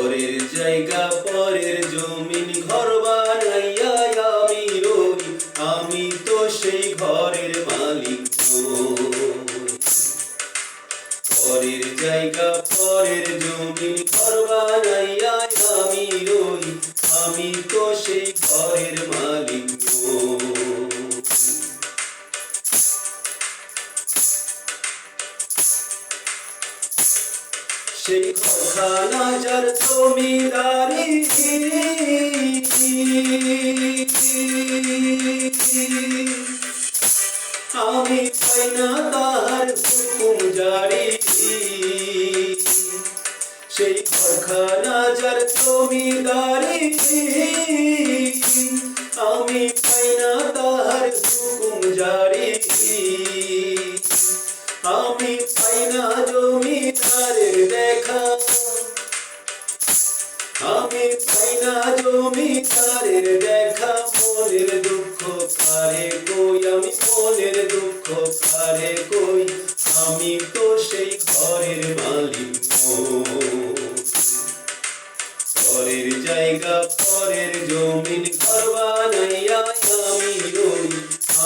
পরের জায়গা পরের জমিন ঘর বানাইয়া আমি রই, আমি তো সেই ঘরের মালিক নই। পরের জায়গা পরের জমিন ঘর বানাইয়া আমি রই, আমি তো সেই ঘরের মালিক নই। সেই ঘরখানা যার জমিদারি, আমি পাই না তাহার হুকুম জারি। সেই ঘরখানা যার জমিদারি, আমি পাই না তাহার হুকুম জারি। আমি পাই না জমিদারের দেখা, আমি পাই না জমিদারের দেখা। মনের দুঃখ কারে কই, আমি মনের দুঃখ কারে কই, আমি তো সেই ঘরের মালিক নই। পরের জায়গা পরের জমিন ঘর বানাইয়া আমি রই,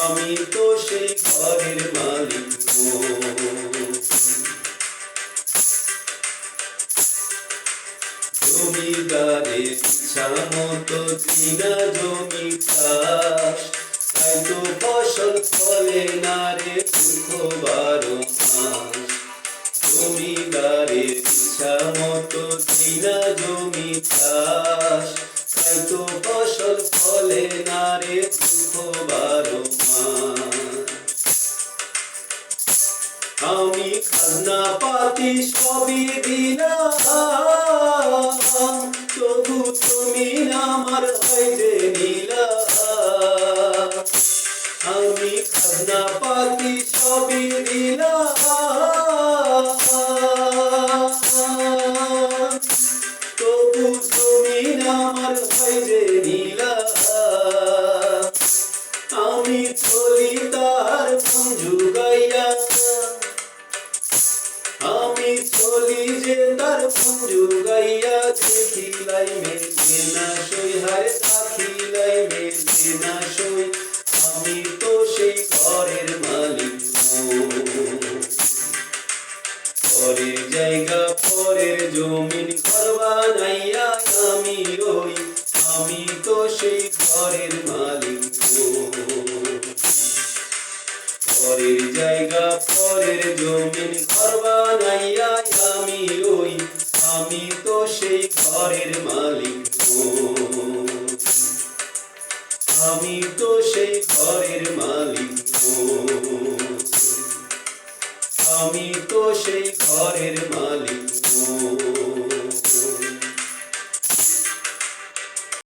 আমি তো সেই ঘরের মালিক নই। জমিদারের ইচ্ছা মতো দিনা জমি চাষ, তাই তো ফসল ফলে না রে দুঃখ 12 মাস। জমিদারের ইচ্ছা মতো দিনা জমি চাষ, তাই তো ফসল ফলে না রে দুঃখ 12 মাস। আমি খাজনা পাতি সবই দিলাম, তবু তুমি আমার হয় যে নীলা। আমি খাজনা পাতি সবই দিলাম, তবু তুমি আমার হয় যে নীলা। আমি চলি তার মন জুগাইয়া, আমি চলি যে তার মন জুগাইয়া। দেখিলাই মেলে না সই, হায় দেখিলাই মেলে না সই, আমি তো সেই ঘরের মালিক নই। পরের জায়গা পরের জমিন ঘর বানাইয়া আমি রই, আমি তো সেই ঘরের মালিক নই। পরের জায়গা পরের জমিন ঘর বানাইয়া আমি রই, আমি তো সেই ঘরের মালিক নই। আমি তো সেই ঘরের মালিক নই, আমি তো সেই ঘরের মালিক নই।